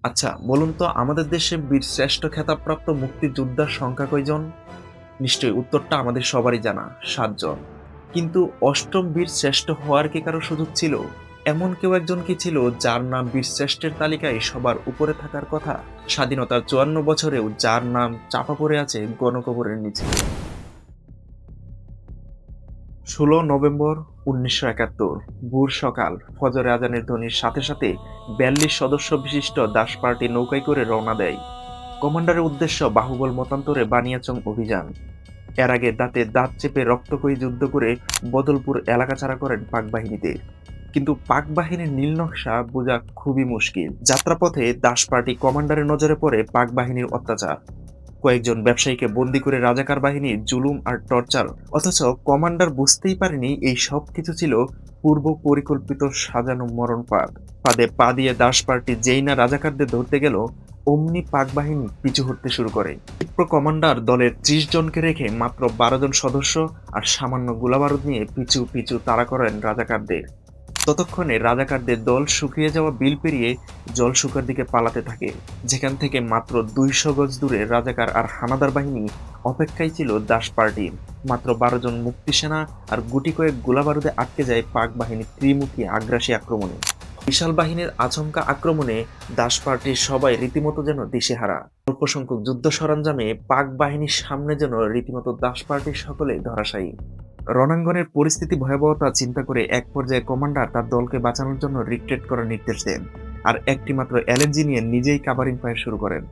আচ্ছা বলুন তো আমাদের দেশে বীর শ্রেষ্ঠ খেতাবপ্রাপ্ত মুক্তিযোদ্ধার সংখ্যা কয়জন? নিশ্চয়ই উত্তরটা আমাদের সবারই জানা, ৭ জন। কিন্তু অষ্টম বীর শ্রেষ্ঠ হওয়ার কি কারো সুযোগ ছিল? এমন কেউ একজন কি ছিল যার নাম বীর শ্রেষ্ঠের তালিকায় সবার উপরে থাকার কথা? স্বাধীনতার ৫৪ বছরেও যার নাম চাপা পড়ে আছে গণকবরের নিচে। ১৬ নভেম্বর ১৯৭১ ভোর সকাল, ফজরে আজানের ধ্বনির সাথে সাথে ৪২ সদস্য বিশিষ্ট দাস পার্টি নৌকায় করে রওনা দেয়। কমান্ডারের উদ্দেশ্য বাহুবল মতান্তরে বানিয়াচং অভিযান। এর আগে দাঁতে দাঁত চেপে রক্তক্ষয়ী যুদ্ধ করে বদলপুর এলাকা ছাড়া করেন পাক বাহিনীতে। কিন্তু পাক বাহিনীর নীল নকশা বোঝা খুবই মুশকিল। যাত্রাপথে দাস পার্টি কমান্ডারের নজরে পড়ে পাক বাহিনীর অত্যাচার, কয়েকজন ব্যবসায়ীকে বন্দি করে রাজাকার বাহিনীর জুলুম আর টর্চার। অথচ কমান্ডার বুঝতেই পারেনি এই সব কিছু ছিল পূর্ব পরিকল্পিত সাজানো মরণ ফাঁদ। ফাঁদে পা দিয়ে দাস পার্টি যেই না রাজাকারদের ধরতে গেল, অমনি পাক বাহিনী পিছু হটতে শুরু করে। ক্ষিপ্র কমান্ডার দলের ৩০ জনকে রেখে মাত্র ১২ জন সদস্য আর সামান্য গোলাবারুদ নিয়ে পিছু পিছু তাড়া করেন রাজাকারদের। ততক্ষণে রাজাকারদের দল শুকিয়ে যাওয়া বিল পেরিয়ে জলশুকার দিকে পালাতে থাকে, যেখান থেকে মাত্র ২০০ গজ দূরে রাজাকার আর হানাদার বাহিনী অপেক্ষায় ছিল দাস পার্টির। মাত্র ১২ জন মুক্তিসেনা আর গুটি কয়েক গোলাবারুদে আটকে যায় পাক বাহিনীর ত্রিমুখী আগ্রাসী আক্রমণে। বিশাল বাহিনীর আচমকা আক্রমণে দাস পার্টির সবাই রীতিমতো যেন দিশেহারা। অল্প সংখ্যক যুদ্ধ সরঞ্জামে পাক বাহিনীর সামনে যেন রীতিমতো দাস পার্টির সকলে ধরাশায়ী। রণাঙ্গনের পরিস্থিতি ভয়াবহতা চিন্তা করে এক পর্যায়ে কমান্ডার তার দলকে বাঁচানোর জন্য রিট্রিট করার নির্দেশ দেন, আর একটি মাত্র এলএনজি নিয়ে নিজেই কাভারিং ফায়ার শুরু করেন।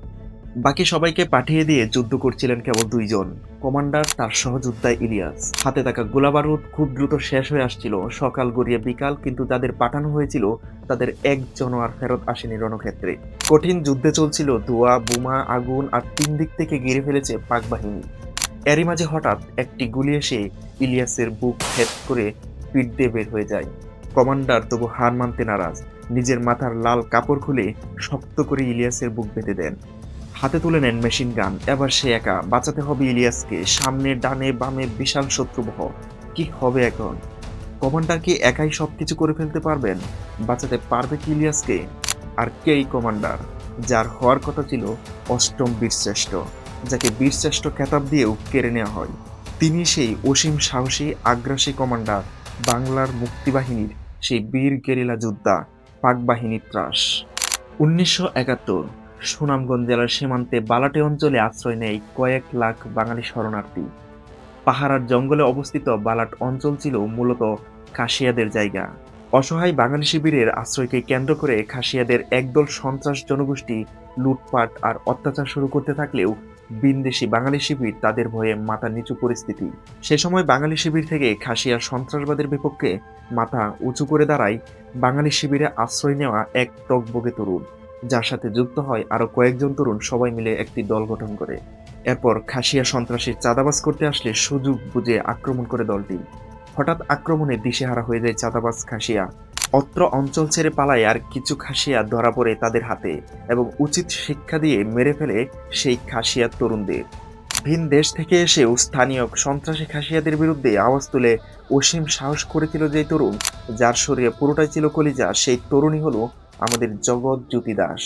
বাকি সবাইকে পাঠিয়ে দিয়ে যুদ্ধ করছিলেন কেবল ২ জন, কমান্ডার তার সহযোদ্ধা ইলিয়াস। হাতে থাকা গোলাবারুদ খুব দ্রুত শেষ হয়ে আসছিল। সকাল গড়িয়ে বিকাল, কিন্তু যাদের পাঠানো হয়েছিল তাদের একজনও আর ফেরত আসেনি রণক্ষেত্রে। কঠিন যুদ্ধে চলছিল, ধোঁয়া, বোমা, আগুন আর ৩ দিক থেকে ঘিরে ফেলেছে পাক বাহিনী। এরই মাঝে হঠাৎ একটি গুলি এসে ইলিয়াসের বুক ভেদ করে পিঠ দিয়ে বের হয়ে যায়। কমান্ডার তবু হার মানতে নারাজ। নিজের মাথার লাল কাপড় খুলে শক্ত করে ইলিয়াসের বুক বেঁধে দেন। হাতে তুলে নেন মেশিন গান। এবার সে একা, বাঁচাতে হবে ইলিয়াসকে। সামনে ডানে বামে বিশাল শত্রুবহ। কি হবে এখন? কমান্ডার কি একাই সবকিছু করে ফেলতে পারবেন? বাঁচাতে পারবে কি ইলিয়াসকে? আর কে এই কমান্ডার, যার হওয়ার কথা ছিল অষ্টম বীরশ্রেষ্ঠ, যাকে বীরশ্রেষ্ঠ খেতাব দিয়েও কেড়ে নেওয়া হয়? তিনি সেই অসীম সাহসী আগ্রাসী কমান্ডার, বাংলার মুক্তিবাহিনীর সেই বীর গেরিলা যোদ্ধা, পাক বাহিনীর ত্রাস। ১৯৭১ সুনামগঞ্জ জেলার সীমান্তে বালাটে অঞ্চলে আশ্রয় নেয় কয়েক লাখ বাঙালি শরণার্থী। পাহাড়ার জঙ্গলে অবস্থিত বালাট অঞ্চল ছিল মূলত খাসিয়াদের জায়গা। অসহায় বাঙালি শিবিরের আশ্রয়কে কেন্দ্র করে খাসিয়াদের একদল সন্ত্রাস জনগোষ্ঠী লুটপাট আর অত্যাচার শুরু করতে থাকলেও ভিনদেশি বাঙালি শিবির তাদের ভয়ে মাথা নিচু পরিস্থিতি। সে সময় বাঙালি শিবির থেকে খাসিয়ার সন্ত্রাসবাদের বিপক্ষে মাথা উঁচু করে দাঁড়ায় বাঙালি শিবিরে আশ্রয় নেওয়া এক টগবগে তরুণ, যার সাথে যুক্ত হয় আরো কয়েকজন তরুণ। সবাই মিলে একটি দল গঠন করে। এরপর খাসিয়া সন্ত্রাসী চাঁদাবাজ করতে আসলে সুযোগ বুঝে আক্রমণ করে দলটি। হঠাৎ আক্রমণে দিশেহারা হয়ে যায় চাঁদাবাজ খাসিয়া। অত্র অঞ্চল ছেড়ে পালায় আর কিছু খাসিয়া ধরা পড়ে তাদের হাতে এবং উচিত শিক্ষা দিয়ে মেরে ফেলে সেই খাসিয়া তরুণদের। ভিন দেশ থেকে এসেও স্থানীয় সন্ত্রাসী খাসিয়াদের বিরুদ্ধে আওয়াজ তুলে অসীম সাহস করেছিল যে তরুণ, যার শরীরে পুরোটাই ছিল কলিজা, সেই তরুণই হলো আমাদের জগৎ জ্যোতি দাস।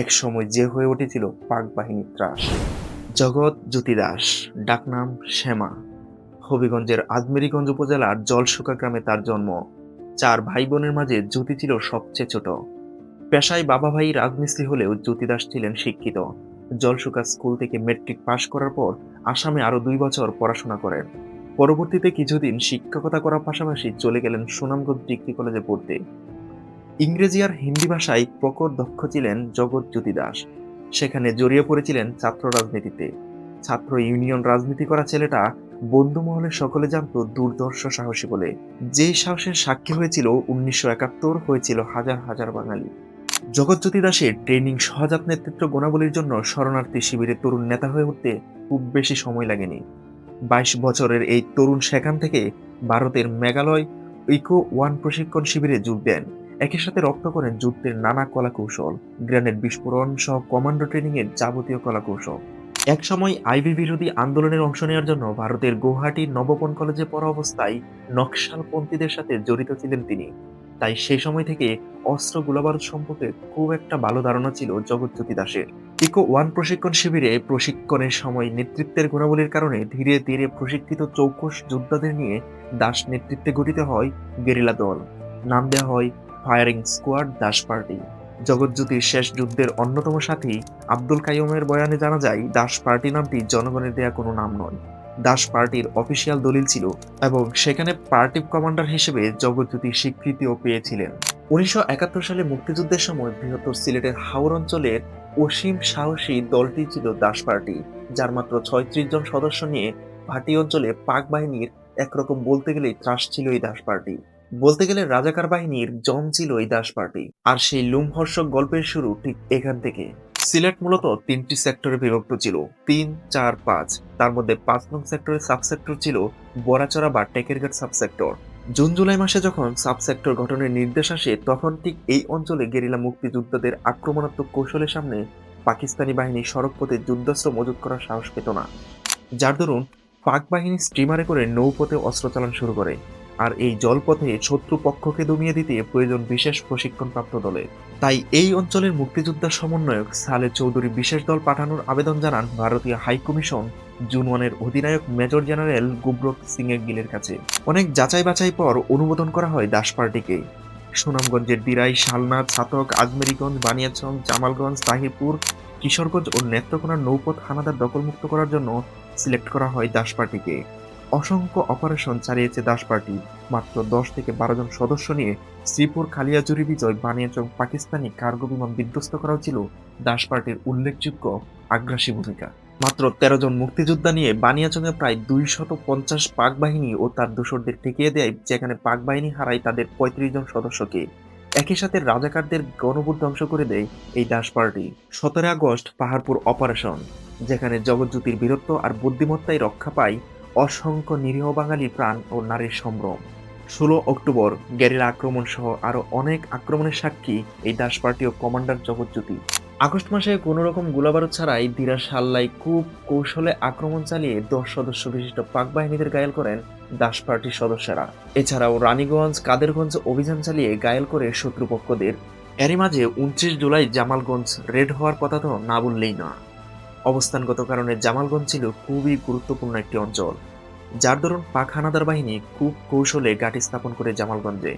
এক সময় যে হয়ে উঠেছিল পাক বাহিনীর ত্রাস। জগৎ জ্যোতি দাস, ডাকনাম শ্যামা। হবিগঞ্জের আজমেরীগঞ্জ উপজেলার জলশুকা গ্রামে তার জন্ম। ৪ ভাই বোনের মাঝে জ্যোতি ছিল সবচেয়ে ছোট। পেশায় বাবা ভাই রাজমিস্ত্রি হলেও জ্যোতি দাস ছিলেন শিক্ষিত। জলশুকা স্কুল থেকে মেট্রিক পাশ করার পর আসামে আরো ২ বছর পড়াশোনা করেন। পরবর্তীতে কিছুদিন শিক্ষকতা করার পাশাপাশি চলে গেলেন সুনামগঞ্জ ডিগ্রি কলেজে পড়তে। ইংরেজি আর হিন্দি ভাষায় প্রখর দক্ষ ছিলেন জগৎ জ্যোতি দাস। সেখানে জড়িয়ে পড়েছিলেন ছাত্র রাজনীতিতে। ছাত্র ইউনিয়ন রাজনীতি করা ছেলেটা বন্ধু মহলে সকলে জানত দুর্ধর্ষ সাহসী বলে। যেই সাহসের সাক্ষী হয়েছিল ১৯৭১, হয়েছিল হাজার হাজার বাঙালি। জগৎজ্যোতি দাসের ট্রেনিং, সহজাত নেতৃত্ব গুণাবলীর জন্য শরণার্থী শিবিরের তরুণ নেতা হয়ে উঠতে খুব বেশি সময় লাগেনি। ২২ বছরের এই তরুণ সেখান থেকে ভারতের মেঘালয় ইকো ওয়ান প্রশিক্ষণ শিবিরে যোগ দেন। একই সাথে রপ্ত করেন যুদ্ধের নানা কলাকৌশল, গ্রেনেড বিস্ফোরণ সহ কমান্ডো ট্রেনিং এর যাবতীয় কলাকৌশল। এক সময় আইবি বিরোধী আন্দোলনের অংশ নেওয়ার জন্য ভারতের গৌহাটির নবপন কলেজে পড়া অবস্থায় নকশালপন্থীদের সাথে জড়িত ছিলেন তিনি। তাই সেই সময় থেকে অস্ত্র গোলাবারুদ সম্পর্কে খুব একটা ভালো ধারণা ছিল জগৎজ্যোতি দাসের। ইকো ওয়ান প্রশিক্ষণ শিবিরে প্রশিক্ষণের সময় নেতৃত্বের গুণাবলীর কারণে ধীরে ধীরে প্রশিক্ষিত চৌকস যোদ্ধাদের নিয়ে দাস নেতৃত্বে গঠিত হয় গেরিলা দল। নাম দেওয়া হয় ফায়ারিং স্কোয়াড দাস পার্টি। জগৎজ্যোতির শেষ যুদ্ধের অন্যতম সাথী আব্দুল কাইয়ুমের বয়ানে জানা যায় দাস পার্টি নামটি জনগণের দেয়া কোনো নাম নয়, দাস পার্টির অফিসিয়াল দলিল ছিল এবং সেখানে পার্টি কমান্ডার হিসেবে জগৎজ্যোতি স্বীকৃতিও পেয়েছিলেন। 1971 সালে মুক্তিযুদ্ধের সময় বৃহত্তর সিলেটের হাওর অঞ্চলের অসীম সাহসী দলটি ছিল দাস পার্টি, যার মাত্র 36 জন সদস্য নিয়ে ভাটি অঞ্চলে পাক বাহিনীর একরকম বলতে গেলেই ত্রাস ছিল এই দাস পার্টি। বলতে গেলে রাজাকার বাহিনীর জম ছিল এই দাস পার্টি। আর সেই লোমহর্ষক গল্পের শুরু ঠিক এখান থেকে। সিলেট মূলত 3টি সেক্টরে বিভক্ত ছিল, 3, 4, 5। তার মধ্যে 5 নং সেক্টরের সাবসেক্টর ছিল বড়াচড়া বা টেকেরঘাট সাবসেক্টর। জুন জুলাই মাসে যখন সাবসেক্টর গঠনের নির্দেশ আসে তখন ঠিক এই অঞ্চলে গেরিলা মুক্তিযোদ্ধাদের আক্রমণাত্মক কৌশলের সামনে পাকিস্তানি বাহিনী সড়কপথে যুদ্ধাস্ত্র মজুত করার সাহস পেত না, যার দরুন পাক বাহিনী স্টিমারে করে নৌপথে অস্ত্র চালান শুরু করে। আর এই জলপথে শত্রু পক্ষকে দমিয়ে দিতে প্রয়োজন বিশেষ প্রশিক্ষণপ্রাপ্ত দলের। তাই এই অঞ্চলের মুক্তিযোদ্ধা সমন্বয়ক সালে চৌধুরী বিশেষ দল পাঠানোর আবেদন জানান ভারতীয় হাই কমিশন জুন 1-এর অধিনায়ক মেজর জেনারেল গুবরত সিং গিলের কাছে। অনেক যাচাই বাছাই পর অনুমোদন করা হয় দাস পার্টিকে। সুনামগঞ্জের দিরাই, শালনা, ছাতক, আজমেরীগঞ্জ, বানিয়াচং, জামালগঞ্জ, তাহিরপুর, কিশোরগঞ্জ ও নেত্রকোনার নৌপথ হানাদার দখলমুক্ত করার জন্য সিলেক্ট করা হয় দাস পার্টিকে। অসংখ্য অপারেশন চালিয়েছে দাস পার্টি। মাত্র 10 থেকে 12 জন সদস্য নিয়ে শ্রীপুর, খালিয়াজুরি বিজয়, বানিয়াচং পাকিস্তানি কার্গো বিমান বিধ্বস্ত করাও ছিল দাস পার্টির উল্লেখযোগ্য আগ্রাসী ভূমিকা। মাত্র 13 জন মুক্তিযোদ্ধা নিয়ে বানিয়াচংয়ে প্রায় 250 পাক বাহিনী ও তার দোসরদের ঠেকিয়ে দেয়, যেখানে পাক বাহিনী হারায় তাদের 35 জন সদস্যকে। একই সাথে রাজাকারদের গণভোট ধ্বংস করে দেয় এই Das party. 17 August Paharpur operation, যেখানে জগৎজ্যোতির বীরত্ব আর বুদ্ধিমত্তায় রক্ষা পায় অসংখ্য নিরীহ বাঙালি প্রাণ ও নারীর সম্ভ্রম। 16 অক্টোবর গেরিলা আক্রমণ সহ আরো অনেক আক্রমণের সাক্ষী এই দাস পার্টি ও কমান্ডার জগৎজ্যোতি। আগস্ট মাসে কোনো রকম গোলাবারুদ ছাড়াই দিরা সাল্লাই খুব কৌশলে আক্রমণ চালিয়ে 10 সদস্য বিশিষ্ট পাক বাহিনীদের ঘায়েল করেন দাস পার্টির সদস্যরা। এছাড়াও রানীগঞ্জ, কাদেরগঞ্জ অভিযান চালিয়ে ঘায়েল করে শত্রুপক্ষদের। এরই মাঝে 29 জুলাই জামালগঞ্জ রেড হওয়ার কথা তো না বললেই না। অবস্থানগত কারণে জামালগঞ্জ ছিল খুবই গুরুত্বপূর্ণ একটি অঞ্চল, যার দরুন পাক হানাদার বাহিনী খুব কৌশলে ঘাঁটি স্থাপন করে জামালগঞ্জে,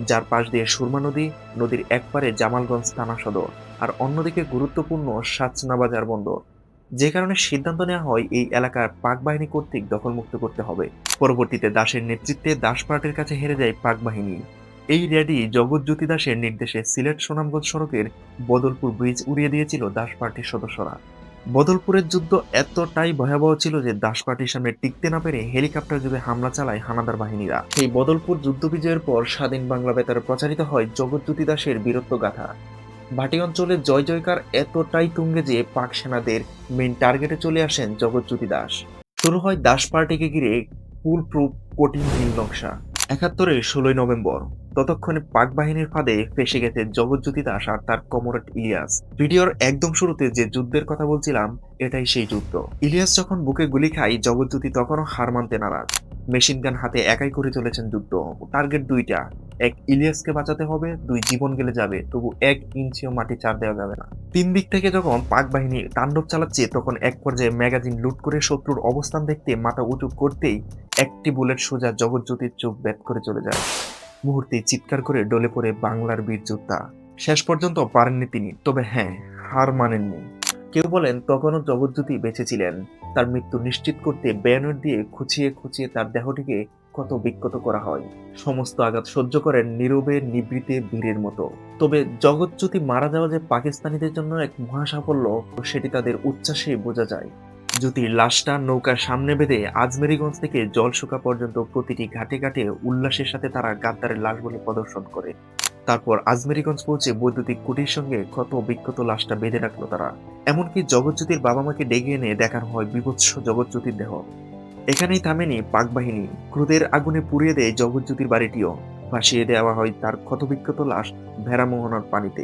যার পাশ দিয়ে সুরমা নদী, নদীর একপারে জামালগঞ্জ থানা সদর আর অন্যদিকে গুরুত্বপূর্ণ সাচনা বাজার বন্দর। যে কারণে সিদ্ধান্ত নেওয়া হয় এই এলাকার পাক বাহিনী কর্তৃক দখলমুক্ত করতে হবে। পরবর্তীতে দাসের নেতৃত্বে দাস পার্টির কাছে হেরে যায় পাক বাহিনী। এই র্যালি জগৎজ্যোতি দাসের নির্দেশে সিলেট সুনামগঞ্জ সড়কের বদলপুর ব্রিজ উড়িয়ে দিয়েছিল দাস পার্টির সদস্যরা। বদলপুরের যুদ্ধ এতটাই ভয়াবহ ছিল যে দাস পার্টির সামনে টিকতে না পেরে হেলিকপ্টার যোগে হামলা চালায় হানাদার বাহিনীরা। সেই বদলপুর যুদ্ধ বিজয়ের পর স্বাধীন বাংলা বেতারে প্রচারিত হয় জগৎজ্যোতি দাসের বীরত্ব গাথা। ভাটি অঞ্চলের জয় জয়কার এতটাই তুঙ্গে যে পাক সেনাদের মেইন টার্গেটে চলে আসেন জগৎজ্যোতি দাস। শুরু হয় দাস পার্টিকে ঘিরে ফুল প্রুফ কঠিন নীল নকশা। 71-এর 16 নভেম্বর ততক্ষণে পাক বাহিনীর ফাঁদে ফেসে গেছে জগৎজ্যোতি দাস আর তার কমরেড ইলিয়াস। ভিডিওর একদম শুরুতে যে যুদ্ধের কথা বলছিলাম এটাই সেই যুদ্ধ। ইলিয়াস যখন বুকে গুলি খায় জগৎজ্যোতি তখনও হার মানতে নারাজ। মেশিন গান হাতে একাই করে চলেছেন যুদ্ধ। টার্গেট 2টা, 1 ইলিয়াসকে বাঁচাতে হবে, 2 জীবন গেলে যাবে, তবু 1 ইঞ্চিও মাটি চার দেওয়া যাবে না। 3 দিক থেকে যখন পাক বাহিনী তাণ্ডব চালাচ্ছে তখন এক পর্যায়ে ম্যাগাজিন লুট করে শত্রুর অবস্থান দেখতে মাথা উঁচু করতেই একটি বুলেট সোজা জগৎজ্যোতির চোখ বেদ করে চলে যায়। মুহূর্তে চিৎকার করে ডলে পড়ে বাংলার বীর যোদ্ধা। শেষ পর্যন্ত পারেননি তিনি, তবে হ্যাঁ, হার মানেননি। কেউ বলেন তখনও জগৎজ্যোতি বেঁচে ছিলেন। তার মৃত্যু নিশ্চিত করতে ব্যানর দিয়ে খুঁচিয়ে খুঁচিয়ে তার দেহটিকে কত বিক্ষত করা হয়। সমস্ত আঘাত সহ্য করেন নীরবে নিবৃতে বীরের মতো। তবে জগৎজ্যোতি মারা যাওয়া যে পাকিস্তানিদের জন্য এক মহা সাফল্য সেটি তাদের উচ্ছ্বাসে বোঝা যায়। জ্যোতির লাশটা নৌকার সামনে বেঁধে আজমেরীগঞ্জ থেকে জলশুকা পর্যন্ত প্রতিটি ঘাটে ঘাটে উল্লাসের সাথে তারা গাদ্দারের লাশ বলে প্রদর্শন করে। তারপর আজমেরীগঞ্জ পৌঁছে বৈদ্যুতিক কুটির সঙ্গে ক্ষত বিক্ষত লাশটা বেঁধে রাখলো তারা। এমনকি জগৎজ্যোতির বাবা মাকে ডেকে এনে দেখানো হয় বিভৎস জগৎজ্যোতির দেহ। এখানেই থামেনি পাক বাহিনী, ক্রোধের আগুনে পুড়িয়ে দেয় জগৎজ্যোতির বাড়িটিও। ভাসিয়ে দেওয়া হয় তার ক্ষতবিক্ষত লাশ ভেড়ামোহনার পানিতে।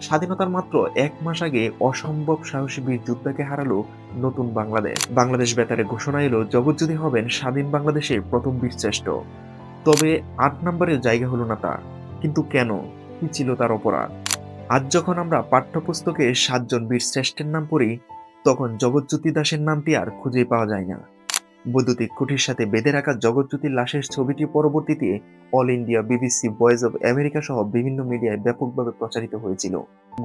স্বাধীনতার মাত্র 1 মাস আগে অসম্ভব সাহসী বীর যোদ্ধাকে হারালো নতুন বাংলাদেশ। বাংলাদেশ বেতারে ঘোষণা এলো জগৎজ্যোতি হবেন স্বাধীন বাংলাদেশের প্রথম বীরশ্রেষ্ঠ। তবে 8 নম্বরের জায়গা হলো না তার। কিন্তু কেন? কি ছিল তার অপরাধ? আজ যখন আমরা পাঠ্যপুস্তকে 7 জন বীর শ্রেষ্ঠের নাম পড়ি, তখন জগৎজ্যোতি দাসের নামটি আর খুঁজে পাওয়া যায় না। বৈদ্যুতিক খুঁটির সাথে বেঁধে রাখা জগৎজ্যোতির লাশের ছবিটি পরবর্তীতে all India, BBC, voice of America সহ বিভিন্ন মিডিয়ায় ব্যাপকভাবে প্রচারিত হয়েছিল।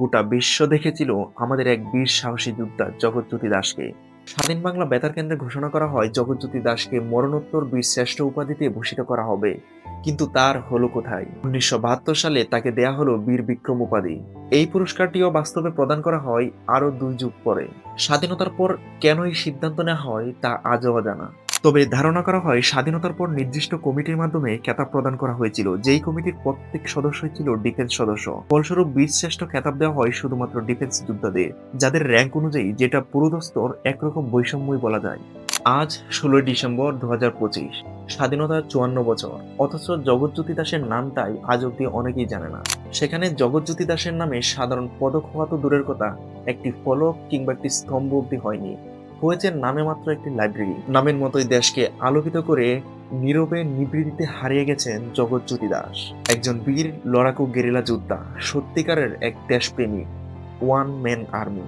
গোটা বিশ্ব দেখেছিল আমাদের এক বীর সাহসী যোদ্ধা জগৎজ্যোতি দাসকে। স্বাধীন বাংলা বেতার কেন্দ্রে ঘোষণা করা হয় জগৎজ্যোতি দাসকে মরণোত্তর বীর শ্রেষ্ঠ উপাধিতে ভূষিত করা হবে। কিন্তু তার হলো কোথায়? 1972 সালে তাকে দেয়া হলো বীর বিক্রম উপাধি। এই পুরস্কারটিও বাস্তবে প্রদান করা হয় আরো 2 যুগ পরে। স্বাধীনতার পর কেন এই সিদ্ধান্ত নেওয়া হয় তা আজও অজানা। তবে ধারণা করা হয় স্বাধীনতার পর নির্দিষ্ট কমিটির মাধ্যমে খেতাব প্রদান করা হয়েছিল, যেই কমিটির প্রত্যেক সদস্যই ছিল ডিফেন্স সদস্য। ফলস্বরূপ বীরশ্রেষ্ঠ খেতাব দেওয়া হয় শুধুমাত্র ডিফেন্স যোদ্ধাদের, যাদের র্যাঙ্ক অনুযায়ী, যেটা পুরোদস্তর একরকম বৈষম্যই বলা যায়। আজ 16 ডিসেম্বর 2025, স্বাধীনতার 54 বছর, অথচ জগৎজ্যোতি দাসের নামটাই আজ অব্দি অনেকেই জানে না। সেখানে জগৎজ্যোতি দাসের নামে সাধারণ পদক হওয়া তো দূরের কথা, একটি ফলক কিংবা একটি স্তম্ভ অব্দি হয়নি। হয়েছে নামে মাত্র একটি লাইব্রেরি। নামের মতোই দেশকে আলোকিত করে নীরবে নিভৃতিতে হারিয়ে গেছেন জগৎজ্যোতি দাস, একজন বীর লড়াকু গেরিলা যোদ্ধা, সত্যিকারের এক দেশপ্রেমী, ওয়ান ম্যান আর্মি।